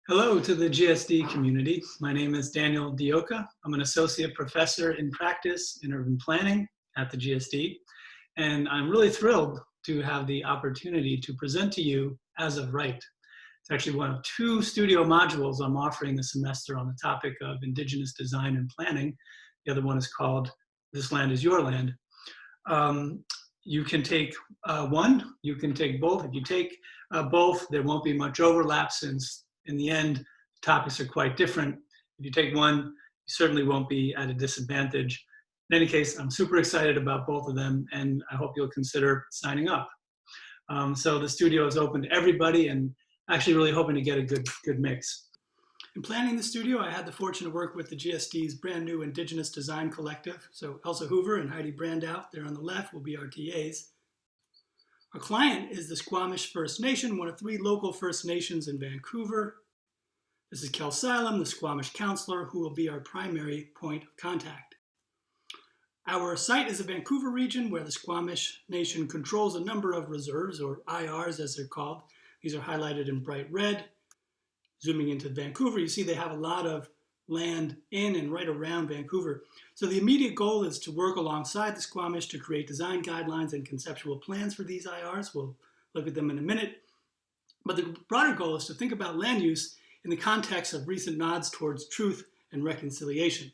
Hello to the GSD community. My name is Daniel Dioka. I'm an associate professor in practice in urban planning at the GSD, and I'm really thrilled to have the opportunity to present to you As of Right. It's actually one of two studio modules I'm offering this semester on the topic of Indigenous design and planning. The other one is called This Land is Your Land. You can take one, you can take both. If you take both, there won't be much overlap since in the end, topics are quite different. If you take one, you certainly won't be at a disadvantage. In any case, I'm super excited about both of them, and I hope you'll consider signing up. So the studio is open to everybody, and actually really hoping to get a good mix. In planning the studio, I had the fortune to work with the GSD's brand new Indigenous Design Collective. So Elsa Hoover and Heidi Brandout, there on the left, will be our TAs. Our client is the Squamish First Nation, one of 3 local First Nations in Vancouver. This is Kel Silem, the Squamish counselor, who will be our primary point of contact. Our site is a Vancouver region where the Squamish Nation controls a number of reserves, or IRs as they're called. These are highlighted in bright red. Zooming into Vancouver, you see they have a lot of land in and right around Vancouver. So the immediate goal is to work alongside the Squamish to create design guidelines and conceptual plans for these IRs. We'll look at them in a minute. But the broader goal is to think about land use in the context of recent nods towards truth and reconciliation.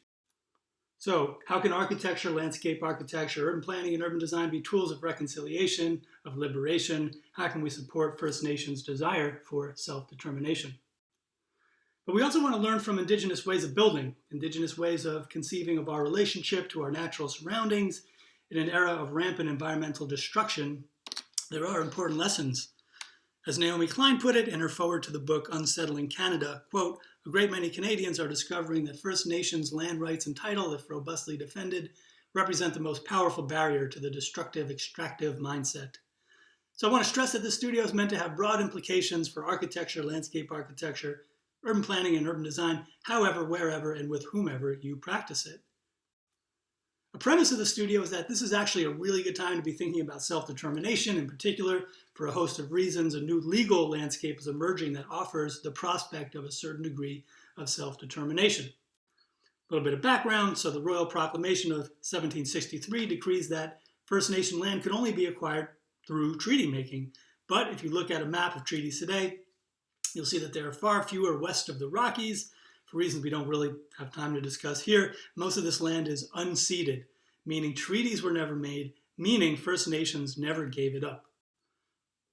So how can architecture, landscape architecture, urban planning, and urban design be tools of reconciliation, of liberation? How can we support First Nations' desire for self-determination? But we also want to learn from Indigenous ways of building, Indigenous ways of conceiving of our relationship to our natural surroundings. In an era of rampant environmental destruction, there are important lessons. As Naomi Klein put it in her foreword to the book Unsettling Canada, quote, "A great many Canadians are discovering that First Nations land rights and title, if robustly defended, represent the most powerful barrier to the destructive, extractive mindset." So I want to stress that this studio is meant to have broad implications for architecture, landscape architecture, urban planning, and urban design, however, wherever, and with whomever you practice it. A premise of the studio is that this is actually a really good time to be thinking about self-determination. In particular, for a host of reasons, a new legal landscape is emerging that offers the prospect of a certain degree of self-determination. A little bit of background. So the Royal Proclamation of 1763 decrees that First Nation land could only be acquired through treaty making. But if you look at a map of treaties today, you'll see that there are far fewer west of the Rockies. For reasons we don't really have time to discuss here, most of this land is unceded, meaning treaties were never made, meaning First Nations never gave it up.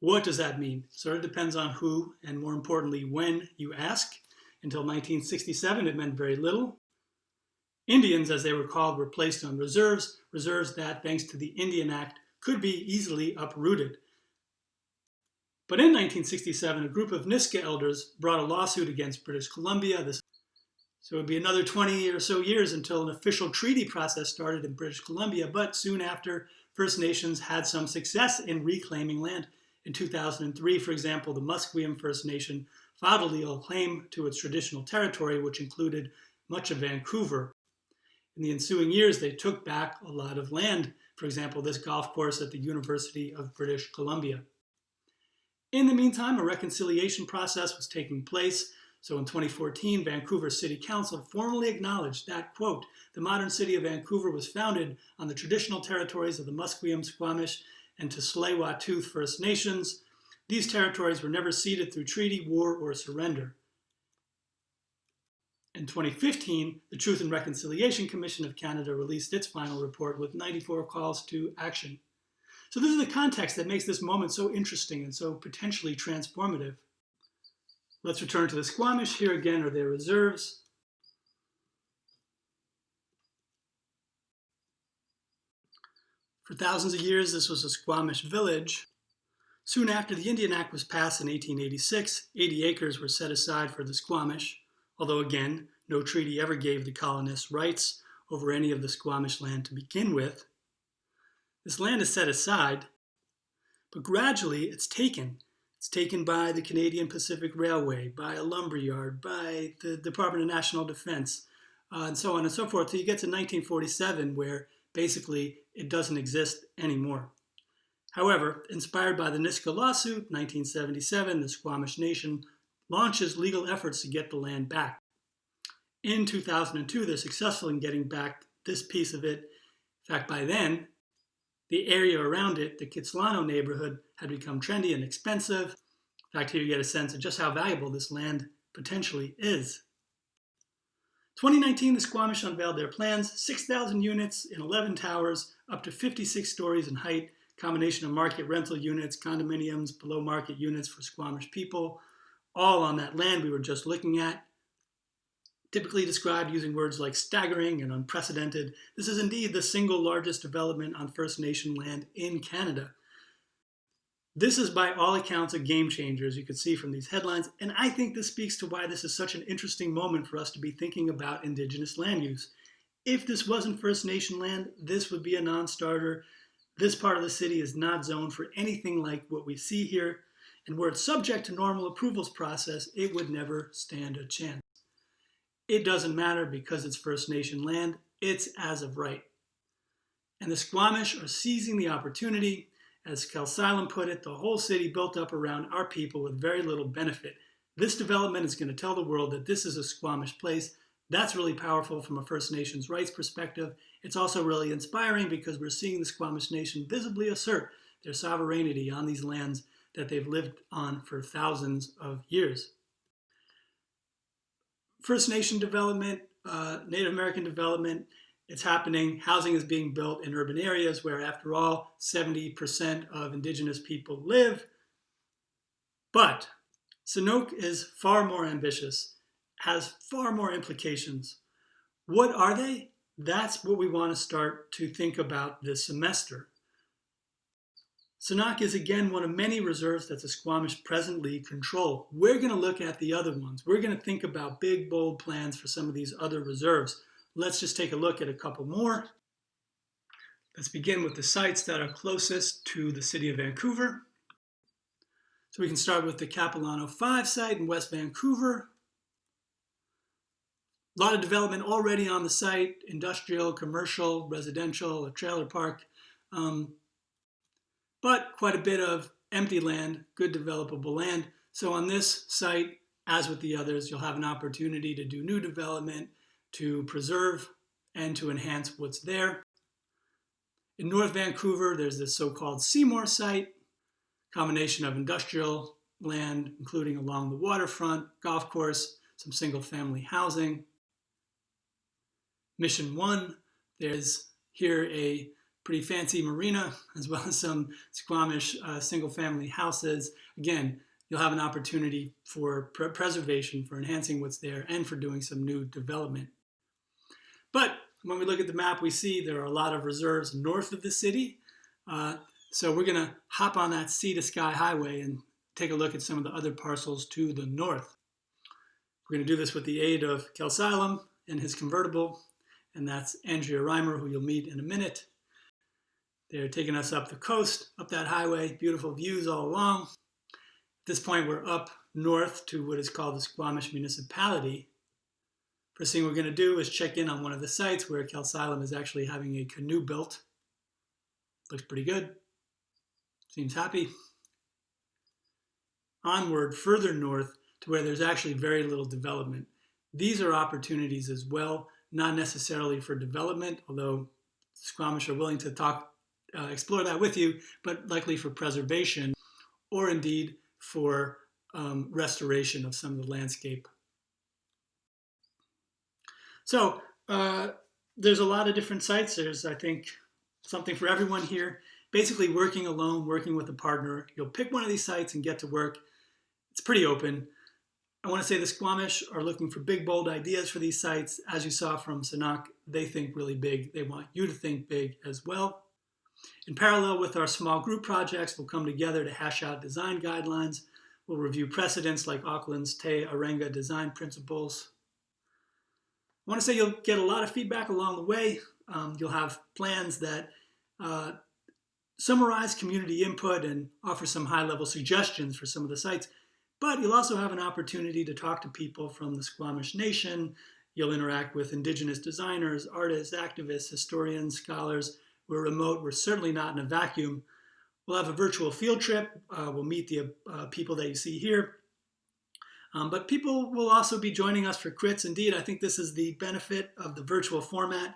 What does that mean? Sort of depends on who, and more importantly, when you ask. Until 1967, it meant very little. Indians, as they were called, were placed on reserves that, thanks to the Indian Act, could be easily uprooted. But in 1967, a group of Niska elders brought a lawsuit against British Columbia. So it would be another 20 or so years until an official treaty process started in British Columbia, but soon after, First Nations had some success in reclaiming land. In 2003, for example, the Musqueam First Nation filed a legal claim to its traditional territory, which included much of Vancouver. In the ensuing years, they took back a lot of land, for example, this golf course at the University of British Columbia. In the meantime, a reconciliation process was taking place. So in 2014, Vancouver City Council formally acknowledged that, quote, "The modern city of Vancouver was founded on the traditional territories of the Musqueam, Squamish, and Tsleil-Waututh First Nations. These territories were never ceded through treaty, war, or surrender." In 2015, the Truth and Reconciliation Commission of Canada released its final report with 94 calls to action. So this is the context that makes this moment so interesting and so potentially transformative. Let's return to the Squamish. Here again are their reserves. For thousands of years, this was a Squamish village. Soon after the Indian Act was passed in 1886, 80 acres were set aside for the Squamish, although again, no treaty ever gave the colonists rights over any of the Squamish land to begin with. This land is set aside, but gradually it's taken. It's taken by the Canadian Pacific Railway, by a lumberyard, by the Department of National Defense, and so on and so forth. So you get to 1947, where basically it doesn't exist anymore. However, inspired by the Niska lawsuit, 1977, the Squamish Nation launches legal efforts to get the land back. In 2002, they're successful in getting back this piece of it. In fact, by then, the area around it, the Kitsilano neighborhood, had become trendy and expensive. In fact, here you get a sense of just how valuable this land potentially is. 2019, the Squamish unveiled their plans, 6,000 units in 11 towers, up to 56 stories in height, combination of market rental units, condominiums, below market units for Squamish people, all on that land we were just looking at. Typically described using words like staggering and unprecedented, this is indeed the single largest development on First Nation land in Canada. This is by all accounts a game changer, as you can see from these headlines, and I think this speaks to why this is such an interesting moment for us to be thinking about Indigenous land use. If this wasn't First Nation land, this would be a non-starter. This part of the city is not zoned for anything like what we see here, and were it subject to normal approvals process, it would never stand a chance. It doesn't matter because it's First Nation land, it's as of right. And the Squamish are seizing the opportunity. As Kelsilam put it, the whole city built up around our people with very little benefit. This development is going to tell the world that this is a Squamish place. That's really powerful from a First Nations rights perspective. It's also really inspiring because we're seeing the Squamish Nation visibly assert their sovereignty on these lands that they've lived on for thousands of years. First Nation development, Native American development, it's happening. Housing is being built in urban areas where, after all, 70% of Indigenous people live. But Sanok is far more ambitious, has far more implications. What are they? That's what we want to start to think about this semester. Sanok is again one of many reserves that the Squamish presently control. We're going to look at the other ones. We're going to think about big, bold plans for some of these other reserves. Let's just take a look at a couple more. Let's begin with the sites that are closest to the city of Vancouver. So we can start with the Capilano 5 site in West Vancouver. A lot of development already on the site, industrial, commercial, residential, a trailer park, but quite a bit of empty land, good developable land. So on this site, as with the others, you'll have an opportunity to do new development, to preserve and to enhance what's there. In North Vancouver, there's this so-called Seymour site, combination of industrial land, including along the waterfront, golf course, some single-family housing. Mission 1, there's here a pretty fancy marina, as well as some Squamish single-family houses. Again, you'll have an opportunity for preservation, for enhancing what's there, and for doing some new development. But when we look at the map, we see there are a lot of reserves north of the city. So we're going to hop on that sea to sky highway and take a look at some of the other parcels to the north. We're going to do this with the aid of Kelsilam and his convertible, and that's Andrea Reimer, who you'll meet in a minute. They're taking us up the coast, up that highway, beautiful views all along. At this point, we're up north to what is called the Squamish Municipality. First thing we're going to do is check in on one of the sites where Kelsilam is actually having a canoe built. Looks pretty good. Seems happy. Onward, further north to where there's actually very little development. These are opportunities as well, not necessarily for development, although Squamish are willing to explore that with you, but likely for preservation or indeed for restoration of some of the landscape. So there's a lot of different sites. There's, I think, something for everyone here. Basically working alone, working with a partner. You'll pick one of these sites and get to work. It's pretty open. I want to say the Squamish are looking for big, bold ideas for these sites. As you saw from Sanok, they think really big. They want you to think big as well. In parallel with our small group projects, we'll come together to hash out design guidelines. We'll review precedents like Auckland's Te Arenga design principles. I want to say you'll get a lot of feedback along the way. You'll have plans that summarize community input and offer some high-level suggestions for some of the sites. But you'll also have an opportunity to talk to people from the Squamish Nation. You'll interact with Indigenous designers, artists, activists, historians, scholars. We're remote. We're certainly not in a vacuum. We'll have a virtual field trip. We'll meet the people that you see here. But people will also be joining us for crits. Indeed, I think this is the benefit of the virtual format.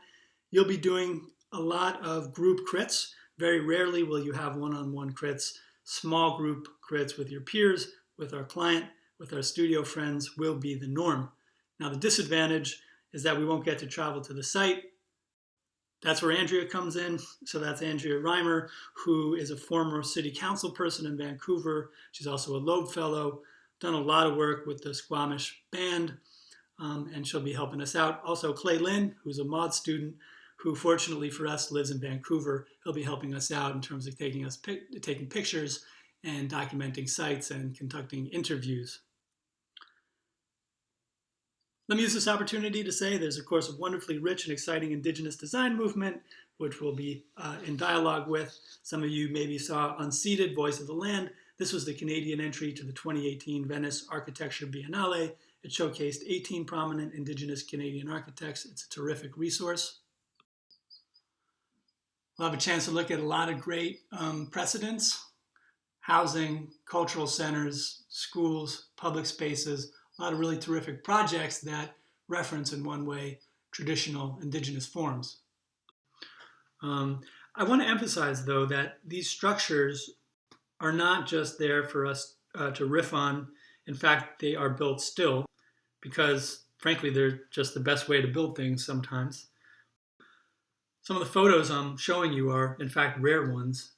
You'll be doing a lot of group crits. Very rarely will you have one-on-one crits. Small group crits with your peers, with our client, with our studio friends will be the norm. Now, the disadvantage is that we won't get to travel to the site. That's where Andrea comes in. So that's Andrea Reimer, who is a former city council person in Vancouver. She's also a Loeb Fellow, done a lot of work with the Squamish Band, and she'll be helping us out. Also, Clay Lynn, who's a mod student, who fortunately for us lives in Vancouver. He'll be helping us out in terms of taking pictures and documenting sites and conducting interviews. Let me use this opportunity to say there's, of course, a wonderfully rich and exciting Indigenous design movement, which we'll be in dialogue with. Some of you maybe saw Unseated, Voice of the Land. This was the Canadian entry to the 2018 Venice Architecture Biennale. It showcased 18 prominent Indigenous Canadian architects. It's a terrific resource. We'll have a chance to look at a lot of great precedents: housing, cultural centers, schools, public spaces, a lot of really terrific projects that reference in one way traditional Indigenous forms. I want to emphasize, though, that these structures are not just there for us to riff on. In fact, they are built still because, frankly, they're just the best way to build things sometimes. Some of the photos I'm showing you are, in fact, rare ones.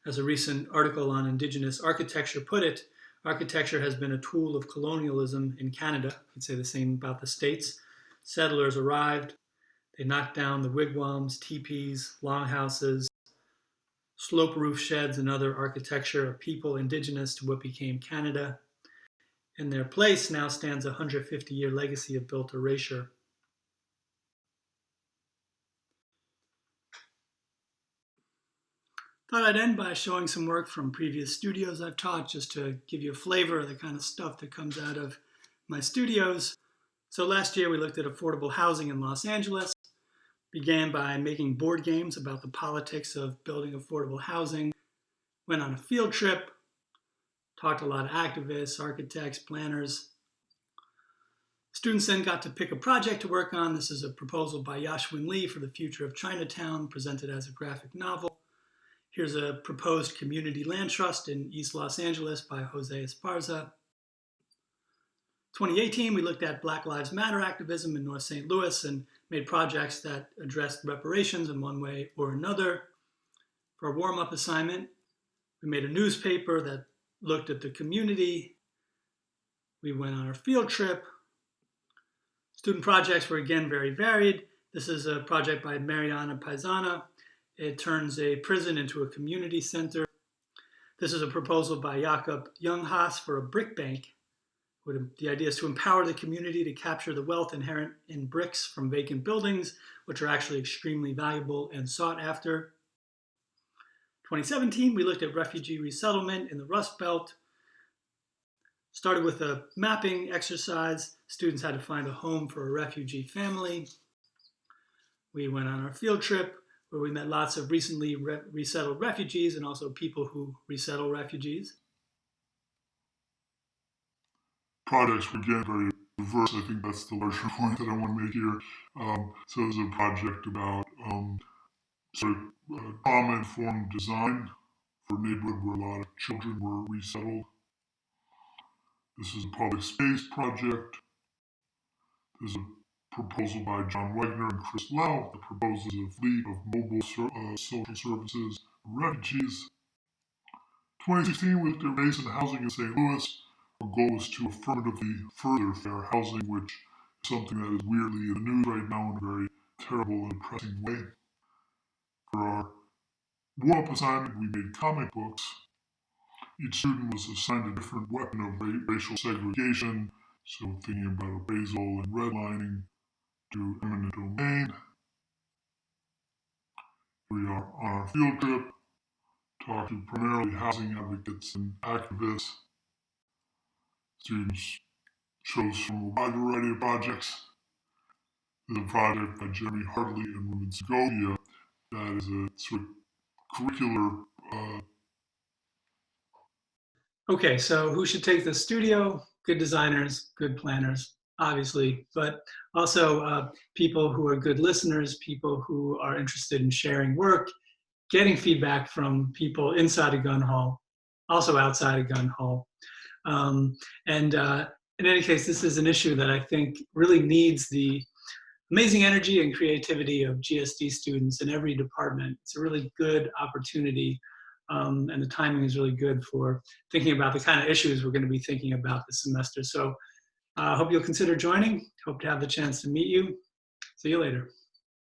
As a recent article on Indigenous architecture put it, architecture has been a tool of colonialism in Canada. I'd say the same about the States. Settlers arrived, they knocked down the wigwams, teepees, longhouses, slope roof sheds, and other architecture of people indigenous to what became Canada. In their place now stands a 150-year legacy of built erasure. Thought I'd end by showing some work from previous studios I've taught, just to give you a flavor of the kind of stuff that comes out of my studios. So last year we looked at affordable housing in Los Angeles. Began by making board games about the politics of building affordable housing. Went on a field trip, talked to a lot of activists, architects, planners. Students then got to pick a project to work on. This is a proposal by Yashwin Lee for the future of Chinatown, presented as a graphic novel. Here's a proposed community land trust in East Los Angeles by Jose Esparza. 2018, we looked at Black Lives Matter activism in North St. Louis and made projects that addressed reparations in one way or another. For our warm-up assignment, we made a newspaper that looked at the community. We went on our field trip. Student projects were again very varied. This is a project by Mariana Paisana. It turns a prison into a community center. This is a proposal by Jakob Younghaas for a brick bank. The idea is to empower the community to capture the wealth inherent in bricks from vacant buildings, which are actually extremely valuable and sought after. 2017, we looked at refugee resettlement in the Rust Belt. Started with a mapping exercise. Students had to find a home for a refugee family. We went on our field trip where we met lots of recently resettled refugees and also people who resettle refugees. Projects were again very diverse. I think that's the larger point that I want to make here. So there's a project about trauma-informed design for a neighborhood where a lot of children were resettled. This is a public space project. There's a proposal by John Wagner and Chris Lau that proposes a fleet of mobile social services for refugees. 2016, we looked at race and housing in St. Louis. Our goal is to affirmatively further fair housing, which is something that is weirdly in the news right now in a very terrible and depressing way. For our warm-up assignment, we made comic books. Each student was assigned a different weapon of racial segregation, so thinking about appraisal and redlining to eminent domain. We are on our field trip, talk to primarily housing advocates and activists. Students chose from a wide variety of projects. There's a project by Jeremy Hartley and Women's Segovia that is a sort of curricular. Okay, so who should take the studio? good designers, good planners, obviously, but also people who are good listeners, people who are interested in sharing work, getting feedback from people inside a gun hall, also outside a gun hall. And in any case, this is an issue that I think really needs the amazing energy and creativity of GSD students in every department. It's a really good opportunity, and the timing is really good for thinking about the kind of issues we're going to be thinking about this semester. So I hope you'll consider joining. Hope to have the chance to meet you. See you later.